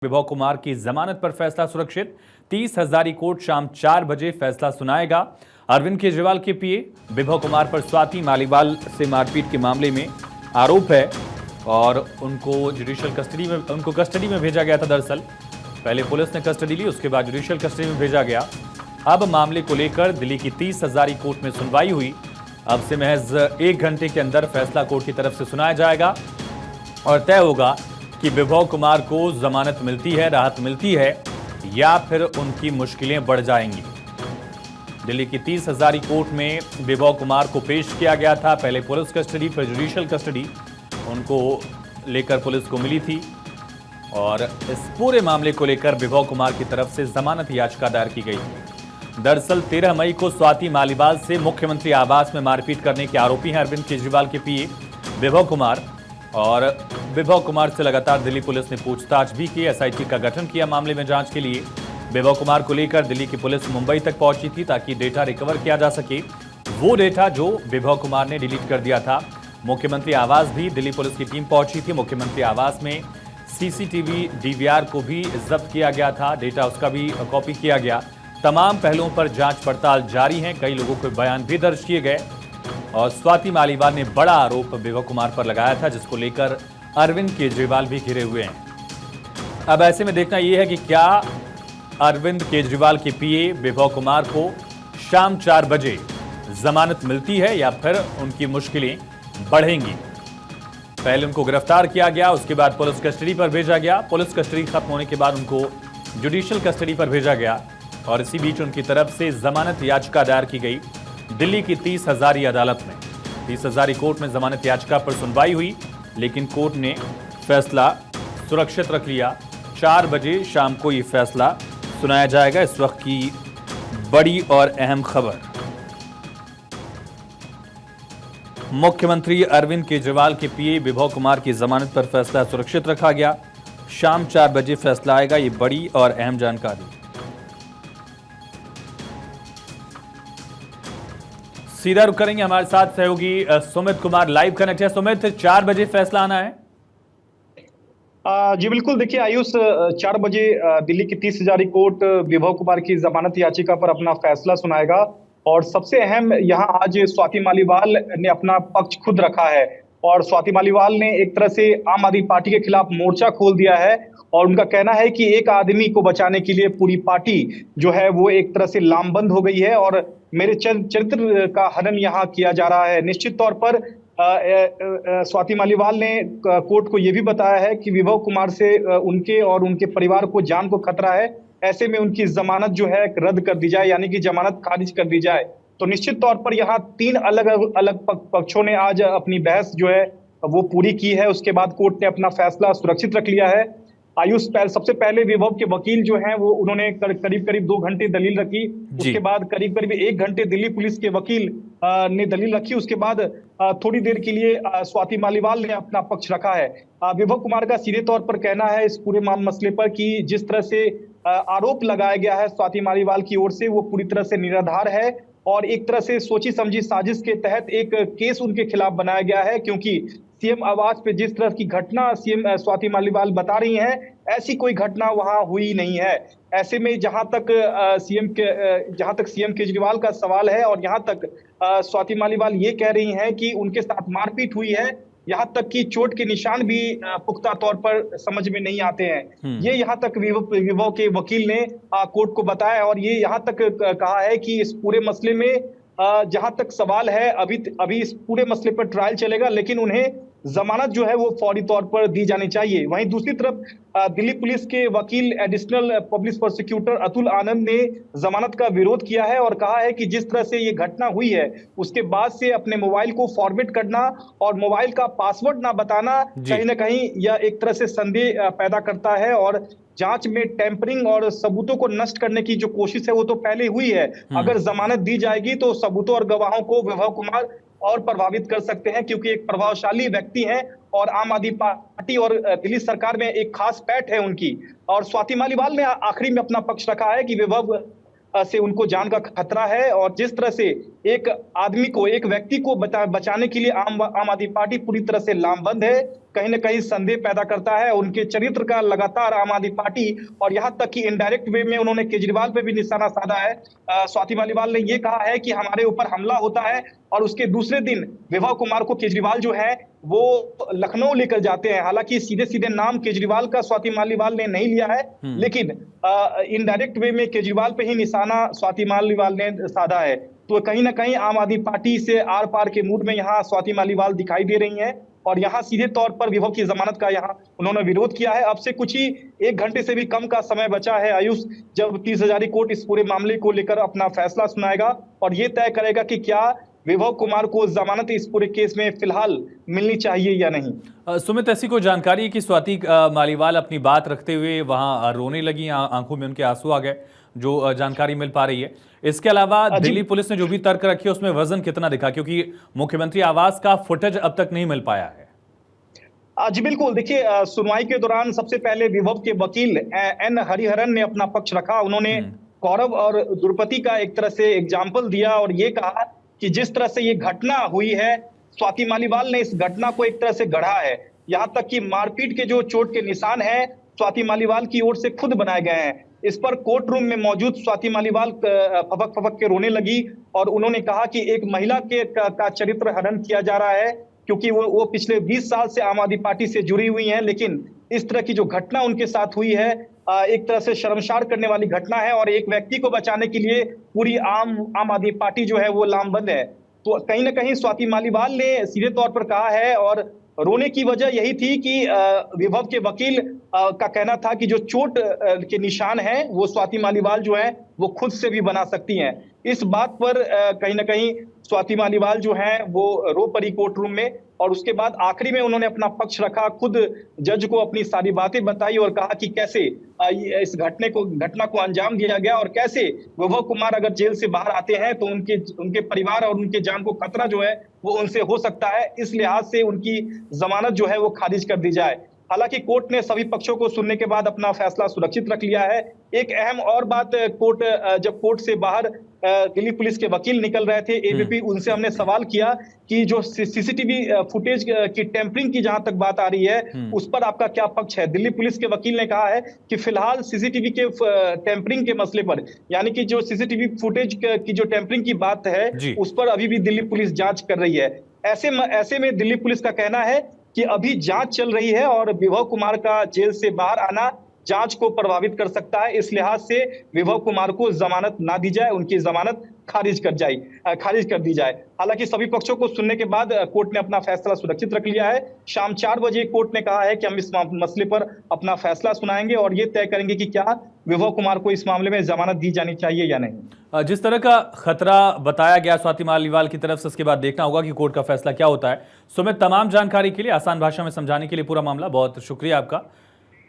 विभव कुमार की जमानत पर फैसला सुरक्षित। 30 हजारी कोर्ट शाम 4 बजे फैसला सुनाएगा। अरविंद केजरीवाल के पीए विभव कुमार पर स्वाति मालीवाल से मारपीट के मामले में आरोप है और उनको कस्टडी में भेजा गया था। दरअसल पहले पुलिस ने कस्टडी ली, उसके बाद जुडिशियल कस्टडी में भेजा गया। अब मामले को लेकर दिल्ली की 30 हजारी कोर्ट में सुनवाई हुई। अब से महज 1 घंटे के अंदर फैसला कोर्ट की तरफ से सुनाया जाएगा और तय होगा कि विभव कुमार को जमानत मिलती है, राहत मिलती है या फिर उनकी मुश्किलें बढ़ जाएंगी। दिल्ली की 30 हजारी कोर्ट में विभव कुमार को पेश किया गया था। पहले पुलिस कस्टडी, फिर जुडिशियल कस्टडी उनको लेकर पुलिस को मिली थी और इस पूरे मामले को लेकर विभव कुमार की तरफ से जमानत याचिका दायर की गई थी। दरअसल 13 मई को स्वाति मालीवाल से मुख्यमंत्री आवास में मारपीट करने के आरोपी हैं अरविंद केजरीवाल के पीए विभव कुमार। और विभव कुमार से लगातार दिल्ली पुलिस ने पूछताछ भी की। एसआईटी का गठन किया मामले में जांच के लिए। विभव कुमार को लेकर दिल्ली की पुलिस मुंबई तक पहुंची थी ताकि डेटा रिकवर किया जा सके, वो डेटा जो विभव कुमार ने डिलीट कर दिया था। मुख्यमंत्री आवास भी दिल्ली पुलिस की टीम पहुंची थी। मुख्यमंत्री आवास में सीसीटीवी डीवीआर को भी जब्त किया गया था, डेटा उसका भी कॉपी किया गया। तमाम पहलुओं पर जांच पड़ताल जारी है। कई लोगों के बयान भी दर्ज किए गए और स्वाति मालीवाल ने बड़ा आरोप विभव कुमार पर लगाया था, जिसको लेकर अरविंद केजरीवाल भी घिरे हुए हैं। अब ऐसे में देखना यह है कि क्या अरविंद केजरीवाल के पीए विभव कुमार को शाम 4 बजे जमानत मिलती है या फिर उनकी मुश्किलें बढ़ेंगी। पहले उनको गिरफ्तार किया गया, उसके बाद पुलिस कस्टडी पर भेजा गया। पुलिस कस्टडी खत्म होने के बाद उनको जुडिशियल कस्टडी पर भेजा गया और इसी बीच उनकी तरफ से जमानत याचिका दायर की गई दिल्ली की 30 हजारी अदालत में। 30 हजारी कोर्ट में जमानत याचिका पर सुनवाई हुई, लेकिन कोर्ट ने फैसला सुरक्षित रख लिया। 4 बजे शाम को ये फैसला सुनाया जाएगा। इस वक्त की बड़ी और अहम खबर, मुख्यमंत्री अरविंद केजरीवाल के पीए विभव कुमार की जमानत पर फैसला सुरक्षित रखा गया। शाम 4 बजे फैसला आएगा। ये बड़ी और अहम जानकारी। सीधा रुक करेंगे, हमारे साथ सहयोगी सुमित कुमार लाइव कनेक्ट है। सुमित, 4 बजे फैसला आना है। जी बिल्कुल, देखिए आयुष, 4 बजे दिल्ली की 30 हजारी कोर्ट विभव कुमार की जमानत याचिका पर अपना फैसला सुनाएगा और सबसे अहम यहाँ आज स्वाति मालीवाल ने अपना पक्ष खुद रखा है और स्वाति मालीवाल ने एक तरह से आम आदमी पार्टी के खिलाफ मोर्चा खोल दिया है और उनका कहना है कि एक आदमी को बचाने के लिए पूरी पार्टी जो है वो एक तरह से लामबंद हो गई है और मेरे चरित्र का हनन यहाँ किया जा रहा है। निश्चित तौर पर स्वाति मालीवाल ने कोर्ट को यह भी बताया है कि विभव कुमार से उनके और उनके परिवार को जान को खतरा है। ऐसे में उनकी जमानत जो है रद्द कर दी जाए, यानी कि जमानत खारिज कर दी जाए। तो निश्चित तौर पर यहाँ 3 अलग अलग पक्षों ने आज अपनी बहस जो है वो पूरी की है। उसके बाद कोर्ट ने अपना फैसला सुरक्षित रख लिया है। आयुष, सबसे पहले विभव के वकील जो हैं वो उन्होंने करीब 2 घंटे दलील रखी। उसके बाद करीब 1 घंटे दिल्ली पुलिस के वकील ने दलील रखी। उसके बाद थोड़ी देर के लिए स्वाति मालीवाल ने अपना पक्ष रखा है। विभव कुमार का सीधे तौर पर कहना है इस पूरे मसले पर कि जिस तरह से आरोप लगाया गया है स्वाति मालीवाल की ओर से वो पूरी तरह से निराधार है और एक तरह से सोची समझी साजिश के तहत एक केस उनके खिलाफ बनाया गया है, क्योंकि सीएम आवास पे जिस तरह की घटना सीएम स्वाति मालीवाल बता रही हैं, ऐसी कोई घटना वहां हुई नहीं है। ऐसे में जहां तक सीएम केजरीवाल का सवाल है और यहां तक स्वाति मालीवाल ये कह रही हैं कि उनके साथ मारपीट हुई है, यहाँ तक कि चोट के निशान भी पुख्ता तौर पर समझ में नहीं आते हैं। ये यहाँ तक विभव के वकील ने कोर्ट को बताया और ये यहाँ तक कहा है कि इस पूरे मसले में जहां तक सवाल है अभी इस पूरे मसले पर ट्रायल चलेगा, लेकिन उन्हें जमानत जो है वो फौरी तौर पर दी जानी चाहिए। वहीं दूसरी तरफ दिल्ली पुलिस के वकील एडिशनल पब्लिक प्रोसिक्यूटर अतुल आनंद ने जमानत का विरोध किया है और कहा है कि जिस तरह से ये घटना हुई है उसके बाद से अपने मोबाइल को फॉर्मेट करना और मोबाइल का पासवर्ड ना बताना कहीं ना कहीं यह एक तरह से संदेह पैदा करता है और जांच में टेम्परिंग और सबूतों को नष्ट करने की जो कोशिश है वो तो पहले हुई है। अगर जमानत दी जाएगी तो सबूतों और गवाहों को विभव कुमार और प्रभावित कर सकते हैं, क्योंकि एक प्रभावशाली व्यक्ति हैं और आम आदमी पार्टी और दिल्ली सरकार में एक खास पैठ है उनकी। और स्वाति मालीवाल ने आखिरी में अपना पक्ष रखा है कि विभव से उनको जान का खतरा है। और जिस तरह से एक आदमी को, एक व्यक्ति को बचाने के लिए आम आदमी पार्टी पूरी तरह से लामबंद है, कहीं ना कहीं संदेह पैदा करता है उनके चरित्र का लगातार आम आदमी पार्टी। और यहाँ तक कि इनडायरेक्ट वे में उन्होंने केजरीवाल पे भी निशाना साधा है। स्वाति मालीवाल ने ये कहा है कि हमारे ऊपर हमला होता है और उसके दूसरे दिन विभा कुमार को केजरीवाल जो है वो लखनऊ लेकर जाते हैं। हालांकि सीधे सीधे नाम केजरीवाल का स्वाति मालीवाल ने नहीं लिया है, लेकिन इनडायरेक्ट वे में केजरीवाल पे ही निशाना स्वाति मालीवाल ने साधा है। तो कहीं ना कहीं आम आदमी पार्टी से आर पार के मूड में यहाँ स्वाति मालीवाल दिखाई दे रही हैं और यहाँ सीधे तौर पर विभव की जमानत का यहाँ उन्होंने विरोध किया है। अब से कुछ ही 1 घंटे से भी कम का समय बचा है आयुष, जब 30 हजारी कोर्ट इस पूरे मामले को लेकर अपना फैसला सुनाएगा और ये तय करेगा कि क्या विभव कुमार को जमानत इस पूरे केस में फिलहाल मिलनी चाहिए या नहीं। सुमित, ऐसी कोई जानकारी है कि स्वाति मालीवाल अपनी बात रखते हुए वहां रोने लगी, आंखों में उनके आंसू आ गए, जो जानकारी मिल पा रही है? इसके अलावा दिल्ली पुलिस ने जो भी तर्क रखी है उसमें वजन कितना दिखा, क्योंकि मुख्यमंत्री आवास का फुटेज अब तक नहीं मिल पाया है? जी बिल्कुल, देखिए सुनवाई के दौरान सबसे पहले विभव के वकील एन हरिहरन ने अपना पक्ष रखा। उन्होंने कौरव और द्रुपति का एक तरह से एग्जाम्पल दिया और ये कहा कि जिस तरह से ये घटना हुई है, स्वाति मालीवाल ने इस घटना को एक तरह से गढ़ा है। यहाँ तक कि मारपीट के जो चोट के निशान है स्वाति मालीवाल की ओर से खुद बनाए गए हैं। इस पर कोर्ट रूम में मौजूद स्वाति मालीवाल फपक फपक के रोने लगी और उन्होंने कहा कि एक महिला का चरित्र हनन किया जा रहा है, क्योंकि वो पिछले 20 साल से आम आदमी पार्टी से जुड़ी हुई हैं, लेकिन इस तरह की जो घटना उनके साथ हुई है एक तरह से शर्मसार करने वाली घटना है और एक व्यक्ति को बचाने के लिए पूरी आम आदमी पार्टी जो है वो लामबंद है। तो कहीं ना कहीं स्वाति मालीवाल ने सीधे तौर पर कहा है और रोने की वजह यही थी कि विभव के वकील का कहना था कि जो चोट के निशान हैं वो स्वाति मालीवाल जो है वो खुद से भी बना सकती हैं। इस बात पर कहीं ना कहीं स्वाति मालीवाल जो है वो रो पड़ी कोर्ट रूम में और उसके बाद आखिरी में उन्होंने अपना पक्ष रखा, खुद जज को अपनी सारी बातें बताई और कहा कि कैसे इस घटना को अंजाम दिया गया और कैसे विभव कुमार अगर जेल से बाहर आते हैं तो उनके परिवार और उनके जान को खतरा जो है वो उनसे हो सकता है। इस लिहाज से उनकी जमानत जो है वो खारिज कर दी जाए। हालांकि कोर्ट ने सभी पक्षों को सुनने के बाद अपना फैसला सुरक्षित रख लिया है। एक अहम और बात, जब कोर्ट से बाहर दिल्ली पुलिस के वकील निकल रहे थे एबीपी, उनसे हमने सवाल किया कि जो सीसीटीवी फुटेज की टेम्परिंग की जहां तक बात आ रही है उस पर आपका क्या पक्ष है। दिल्ली पुलिस के वकील ने कहा है कि फिलहाल सीसीटीवी के टेम्परिंग के मसले पर, यानी कि जो सीसीटीवी फुटेज की जो टेम्परिंग की बात है उस पर अभी भी दिल्ली पुलिस जांच कर रही है। ऐसे में दिल्ली पुलिस का कहना है कि अभी जांच चल रही है और विभव कुमार का जेल से बाहर आना जांच को प्रभावित कर सकता है। इस लिहाज से विभव कुमार को जमानत ना दी जाए, उनकी जमानत खारिज कर दी जाए। हालांकि सभी पक्षों को सुनने के बाद कोर्ट ने अपना फैसला सुरक्षित रख लिया है। शाम 4 बजे कोर्ट ने कहा है कि हम इस मसले पर अपना फैसला सुनाएंगे और ये तय करेंगे कि क्या विभव कुमार को इस मामले में जमानत दी जानी चाहिए या नहीं। जिस तरह का खतरा बताया गया स्वाति मालीवाल की तरफ से, उसके बाद देखना होगा कि कोर्ट का फैसला क्या होता है। सुमित, तमाम जानकारी के लिए, आसान भाषा में समझाने के लिए पूरा मामला, बहुत शुक्रिया आपका।